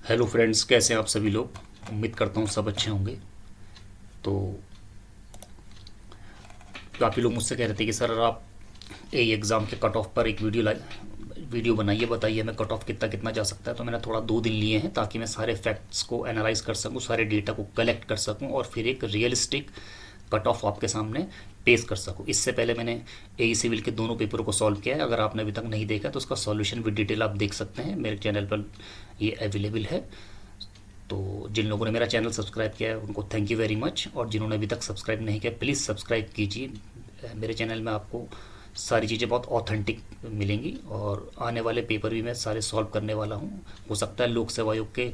Hello friends, कैसे हैं आप सभी लोग। उम्मीद करता हूँ सब अच्छे होंगे। तो काफ़ी लोग मुझसे कह रहे थे कि सर आप ए एग्ज़ाम के कट ऑफ पर एक वीडियो बनाइए, बताइए हमें कट ऑफ कितना कितना जा सकता है। तो मैंने थोड़ा 2 दिन लिए हैं ताकि मैं सारे फैक्ट्स को एनालाइज कर सकूं, सारे डेटा को कलेक्ट कर सकूं और फिर एक रियलिस्टिक कट ऑफ आपके सामने पेश कर सकूं। इससे पहले मैंने ए सिविल के दोनों पेपरों को सॉल्व किया है। अगर आपने अभी तक नहीं देखा तो उसका सॉल्यूशन विद डिटेल आप देख सकते हैं, मेरे चैनल पर ये अवेलेबल है। तो जिन लोगों ने मेरा चैनल सब्सक्राइब किया है उनको थैंक यू वेरी मच, और जिन्होंने अभी तक सब्सक्राइब नहीं किया प्लीज़ सब्सक्राइब कीजिए। मेरे चैनल में आपको सारी चीज़ें बहुत ऑथेंटिक मिलेंगी और आने वाले पेपर भी मैं सारे सॉल्व करने वाला हूँ। हो सकता है लोक सेवा आयोग के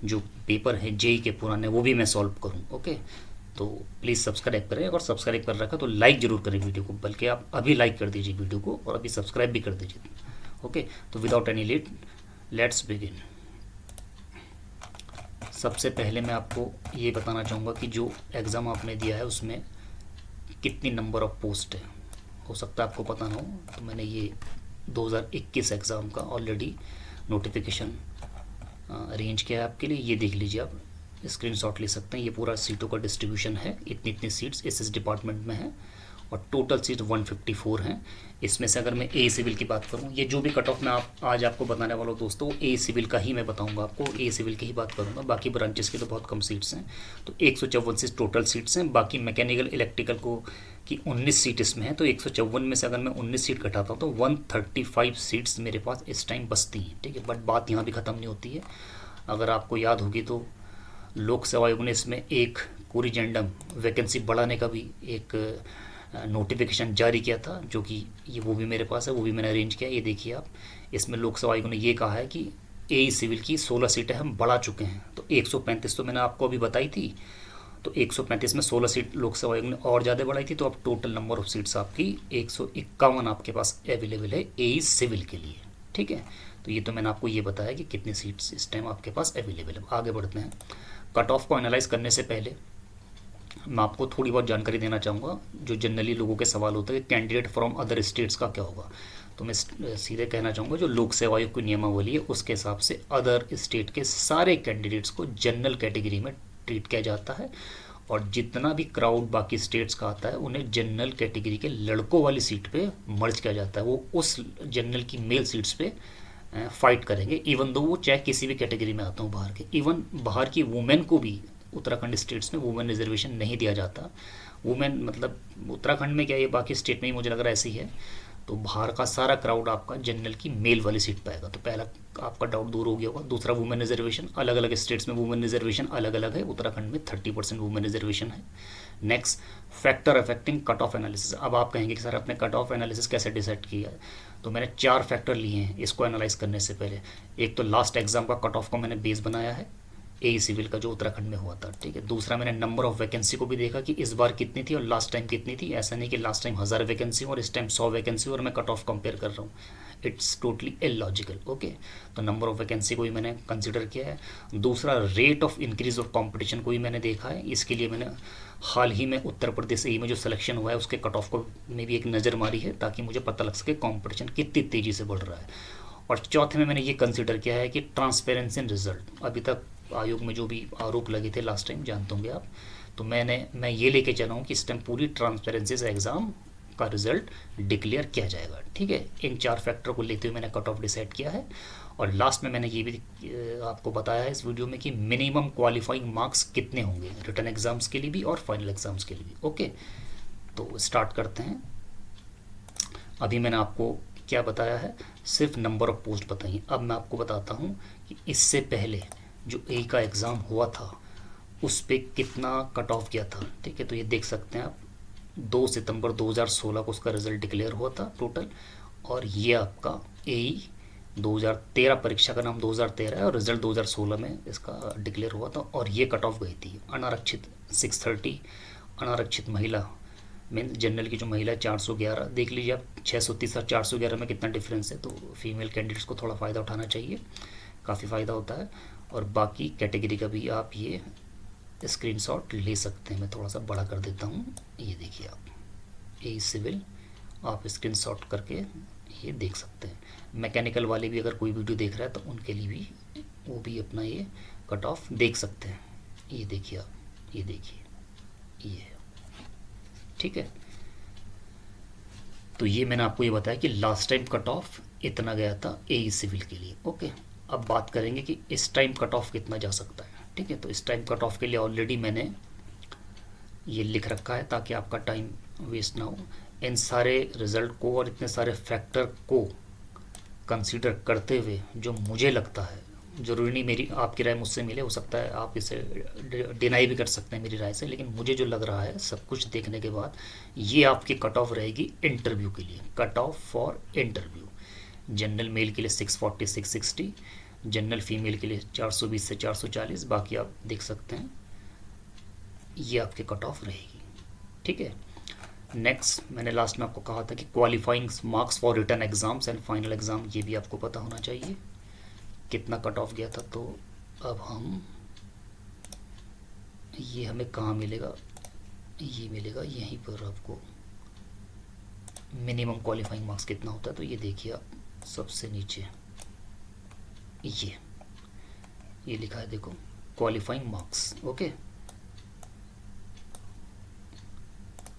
जो पेपर हैं जेई के पुराने वो भी मैं सॉल्व करूँ। ओके, तो प्लीज़ सब्सक्राइब करें। अगर सब्सक्राइब कर रखा तो लाइक ज़रूर करें वीडियो को, बल्कि आप अभी लाइक कर दीजिए वीडियो को और अभी सब्सक्राइब भी कर दीजिए। ओके, तो without any let let's begin. सबसे पहले मैं आपको ये बताना चाहूँगा कि जो एग्ज़ाम आपने दिया है उसमें कितनी नंबर ऑफ पोस्ट है। हो सकता है आपको पता ना हो, तो मैंने ये 2021 एग्ज़ाम का ऑलरेडी नोटिफिकेशन अरेंज किया है आपके लिए। ये देख लीजिए, आप स्क्रीनशॉट ले सकते हैं। ये पूरा सीटों का डिस्ट्रीब्यूशन है, इतनी इतनी सीट्स इस डिपार्टमेंट में है और टोटल सीट 154 हैं। इसमें से अगर मैं ए सिविल की बात करूं, ये जो भी कट ऑफ मैं आज आपको बताने वाला हूं दोस्तों, ए सिविल का ही मैं बताऊंगा आपको, ए सिविल की ही बात करूंगा। बाकी ब्रांचेस की तो बहुत कम सीट्स हैं। तो 154 टोटल सीट्स हैं। बाकी मैकेनिकल इलेक्ट्रिकल को की 19 सीट इसमें है। तो 154 में से अगर मैं 19 सीट घटाता हूँ तो 135 सीट्स मेरे पास इस टाइम बचती हैं। ठीक है, बट बात यहाँ भी ख़त्म नहीं होती है। अगर आपको याद होगी तो लोक सेवा आयोग ने इसमें एक कोरिजेंडम वैकेंसी बढ़ाने का भी एक नोटिफिकेशन जारी किया था, जो कि ये वो भी मेरे पास है, वो भी मैंने अरेंज किया। ये देखिए आप, इसमें लोक सेवा आयोग ने ये कहा है कि ए सिविल की 16 सीटें हम बढ़ा चुके हैं। तो 135 तो मैंने आपको अभी बताई थी, तो 135 में 16 सीट लोक सेवा आयोग ने और ज़्यादा बढ़ाई थी। तो अब टोटल नंबर ऑफ सीट्स आपकी 151 आपके पास अवेलेबल है ए सिविल के लिए। ठीक है, तो ये तो मैंने आपको ये बताया कि कितनी सीट्स इस टाइम आपके पास अवेलेबल है। आगे बढ़ते हैं। कट ऑफ को एनालाइज करने से पहले मैं आपको थोड़ी बहुत जानकारी देना चाहूँगा। जो जनरली लोगों के सवाल होते हैं कि कैंडिडेट फ्रॉम अदर स्टेट्स का क्या होगा, तो मैं सीधे कहना चाहूँगा जो लोक सेवा आयोग की नियमावली है उसके हिसाब से अदर स्टेट के सारे कैंडिडेट्स को जनरल कैटेगरी में ट्रीट किया जाता है, और जितना भी क्राउड बाकी स्टेट्स का आता है उन्हें जनरल कैटेगरी के लड़कों वाली सीट पे मर्ज किया जाता है। वो उस जनरल की मेल सीट्स पे फाइट करेंगे, इवन दो वो चाहे किसी भी कैटेगरी में आता हूँ बाहर के। इवन बाहर की वुमेन को भी उत्तराखंड स्टेट्स में वुमेन रिजर्वेशन नहीं दिया जाता। वुमेन मतलब उत्तराखंड में क्या, ये बाकी स्टेट में ही मुझे लग रहा है ऐसी है। तो बाहर का सारा क्राउड आपका जनरल की मेल वाली सीट पे आएगा। तो पहला आपका डाउट दूर हो गया होगा। दूसरा, वुमेन रिजर्वेशन अलग अलग स्टेट्स में वुमेन रिजर्वेशन अलग अलग है। उत्तराखंड में 30% वुमेन रिजर्वेशन है। Next, factor affecting cut off analysis. अब आप कहेंगे कि सर आपने कट ऑफ एनालिसिस कैसे डिसाइड किया है, तो मैंने 4 फैक्टर लिए हैं इसको एनालाइज करने से पहले। एक तो लास्ट एग्जाम का कट ऑफ को मैंने बेस बनाया है, ए सिविल का जो उत्तराखंड में हुआ था। ठीक है, दूसरा मैंने नंबर ऑफ वैकेंसी को भी देखा कि इस बार कितनी थी और लास्ट टाइम कितनी थी। ऐसा नहीं कि लास्ट टाइम 1000 वैकेंसी और इस टाइम 100 वैकेंसी और मैं कट ऑफ कंपेयर कर रहा हूँ, इट्स टोटली इलॉजिकल। ओके, तो नंबर ऑफ वैकेंसी को भी मैंने कंसिडर किया है। दूसरा, rate of increase of competition को भी मैंने देखा है। इसके लिए मैंने हाल ही में उत्तर प्रदेश से में जो सिलेक्शन हुआ है उसके कट ऑफ को में भी एक नज़र मारी है, ताकि मुझे पता लग सके कॉम्पिटिशन कितनी तेज़ी से बढ़ रहा है। और चौथे में मैंने ये कंसिडर किया है कि ट्रांसपेरेंसी इन रिजल्ट। अभी तक आयोग में जो भी आरोप लगे थे लास्ट टाइम जानते होंगे आप, तो मैं ये लेके चला हूँ कि इस टाइम पूरी ट्रांसपेरेंसी से एग्ज़ाम का रिजल्ट डिक्लेयर किया जाएगा। ठीक है, इन 4 फैक्टर को लेते हुए मैंने कट ऑफ डिसाइड किया है। और लास्ट में मैंने ये भी आपको बताया है इस वीडियो में कि मिनिमम क्वालिफाइंग मार्क्स कितने होंगे रिटर्न एग्जाम्स के लिए भी और फाइनल एग्जाम्स के लिए भी। ओके, तो स्टार्ट करते हैं। अभी मैंने आपको क्या बताया है, सिर्फ नंबर ऑफ पोस्ट बताइए। अब मैं आपको बताता हूँ कि इससे पहले जो ए का एग्ज़ाम हुआ था उस पर कितना कट ऑफ किया था। ठीक है, तो ये देख सकते हैं आप, 2 सितंबर 2016 को उसका रिज़ल्ट डिक्लेयर हुआ था टोटल। और ये आपका ए 2013 परीक्षा का नाम 2013 है और रिज़ल्ट 2016 में इसका डिक्लेयर हुआ था। और ये कट ऑफ गई थी अनारक्षित 630, अनारक्षित महिला मीन जनरल की जो महिला 411। देख लीजिए आप, 630 और 411 में कितना डिफरेंस है। तो फीमेल कैंडिडेट्स को थोड़ा फ़ायदा उठाना चाहिए, काफ़ी फ़ायदा होता है। और बाकी कैटेगरी का भी आप ये स्क्रीनशॉट ले सकते हैं। मैं थोड़ा सा बड़ा कर देता हूँ, ये देखिए आप, ए सिविल आप स्क्रीनशॉट करके ये देख सकते हैं। मैकेनिकल वाले भी अगर कोई वीडियो देख रहा है तो उनके लिए भी वो भी अपना ये कट ऑफ देख सकते हैं। ये देखिए आप, ये देखिए, ये ठीक है। तो ये मैंने आपको ये बताया कि लास्ट टाइम कट ऑफ इतना गया था ए सिविल के लिए। ओके, अब बात करेंगे कि इस टाइम कट ऑफ कितना जा सकता है। ठीक है, तो इस टाइम कट ऑफ के लिए ऑलरेडी मैंने ये लिख रखा है ताकि आपका टाइम वेस्ट ना हो। इन सारे रिज़ल्ट को और इतने सारे फैक्टर को कंसीडर करते हुए जो मुझे लगता है, ज़रूरी नहीं मेरी आपकी राय मुझसे मिले, हो सकता है आप इसे डिनाई भी कर सकते हैं मेरी राय से, लेकिन मुझे जो लग रहा है सब कुछ देखने के बाद, ये आपकी कट ऑफ रहेगी इंटरव्यू के लिए। Cut off for interview, general mail के लिए 640 660, जनरल फीमेल के लिए 420 से 440, बाकी आप देख सकते हैं ये आपके कट ऑफ रहेगी। ठीक है, नेक्स्ट मैंने लास्ट में आपको कहा था कि qualifying marks for written exams and final exam, ये भी आपको पता होना चाहिए कितना कट ऑफ गया था। तो अब हम ये हमें कहाँ मिलेगा, ये मिलेगा यहीं पर आपको मिनिमम क्वालिफाइंग मार्क्स कितना होता है। तो ये देखिए आप सबसे नीचे ये लिखा है, देखो क्वालिफाइंग मार्क्स। ओके,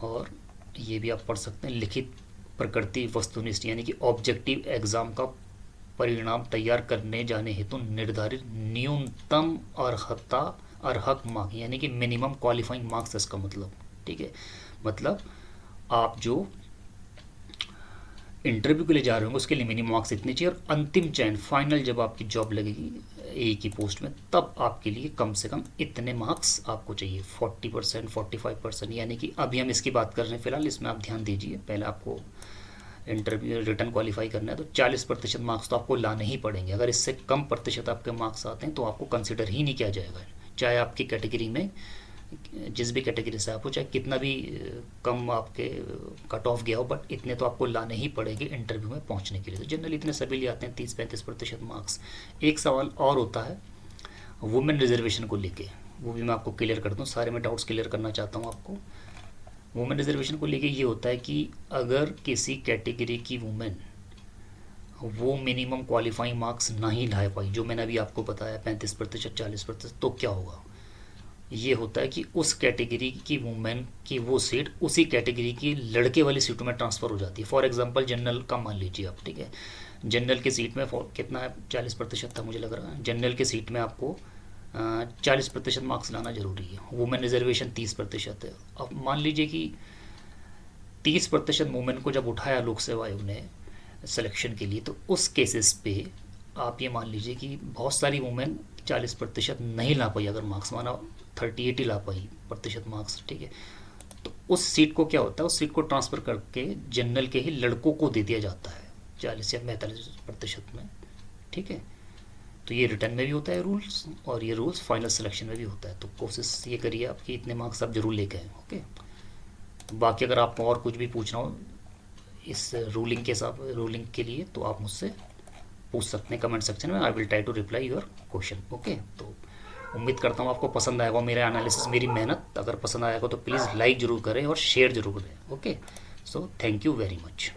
और ये भी आप पढ़ सकते हैं, लिखित प्रकृति वस्तुनिष्ठ, यानी कि ऑब्जेक्टिव एग्ज़ाम का परिणाम तैयार करने जाने हेतु निर्धारित न्यूनतम अर्हक मार्क, यानी कि मिनिमम क्वालिफाइंग मार्क्स इसका मतलब। ठीक है, मतलब आप जो इंटरव्यू के लिए जा रहे होंगे उसके लिए मिनिमम मार्क्स इतने चाहिए, और अंतिम चयन फाइनल जब आपकी जॉब लगेगी ए की पोस्ट में, तब आपके लिए कम से कम इतने मार्क्स आपको चाहिए, 40% 45%। यानी कि अभी हम इसकी बात कर रहे हैं फिलहाल, इसमें आप ध्यान दीजिए। पहले आपको इंटरव्यू रिटर्न क्वालिफाई करना है तो 40% मार्क्स तो आपको लाने ही पड़ेंगे। अगर इससे कम प्रतिशत आपके मार्क्स आते हैं तो आपको कंसिडर ही नहीं किया जाएगा, चाहे आपकी कैटेगरी में जिस भी कैटेगरी से आप हो, चाहे कितना भी कम आपके कट ऑफ गया हो, बट इतने तो आपको लाने ही पड़ेंगे इंटरव्यू में पहुंचने के लिए। तो जनरली इतने सभी ले आते हैं 30-35% मार्क्स। एक सवाल और होता है वुमेन रिजर्वेशन को लेके, वो भी मैं आपको क्लियर कर दूँ, सारे मैं डाउट्स क्लियर करना चाहता हूँ आपको। वुमेन रिजर्वेशन को लेके ये होता है कि अगर किसी कैटेगरी की वुमेन वो मिनिमम क्वालिफाइंग मार्क्स नहीं ला पाई, जो मैंने अभी आपको बताया 35% 40%, तो क्या होगा। ये होता है कि उस कैटेगरी की वुमेन की वो सीट उसी कैटेगरी की लड़के वाली सीटों में ट्रांसफ़र हो जाती है। फॉर एग्जांपल जनरल का मान लीजिए आप, ठीक है, जनरल की सीट में कितना है, 40% था मुझे लग रहा है, जनरल की सीट में आपको 40% मार्क्स लाना जरूरी है। वुमेन रिजर्वेशन 30% है। अब मान लीजिए कि 30% वुमेन को जब उठाया लोक सेवा आयोग ने सिलेक्शन के लिए, तो उस केसेस पे आप ये मान लीजिए कि बहुत सारी वुमेन 40% नहीं ला पाई, अगर मार्क्स माना 38 ही ला पाई प्रतिशत मार्क्स, ठीक है, तो उस सीट को क्या होता है, उस सीट को ट्रांसफ़र करके जनरल के ही लड़कों को दे दिया जाता है 40 या 45% में। ठीक है, तो ये रिटर्न में भी होता है रूल्स, और ये रूल्स फाइनल सिलेक्शन में भी होता है। तो कोशिश ये करिए आपकी इतने मार्क्स आप जरूर लेके आए। ओके, बाकी अगर आपको और कुछ भी पूछना हो इस रूलिंग के लिए, तो आप मुझसे पूछ सकते हैं कमेंट सेक्शन में। I will try to reply your question. Okay, तो उम्मीद करता हूँ आपको पसंद आएगा मेरा एनालिसिस, मेरी मेहनत। अगर पसंद आएगा तो प्लीज़ लाइक ज़रूर करें और शेयर ज़रूर करें। Okay, so thank you very much.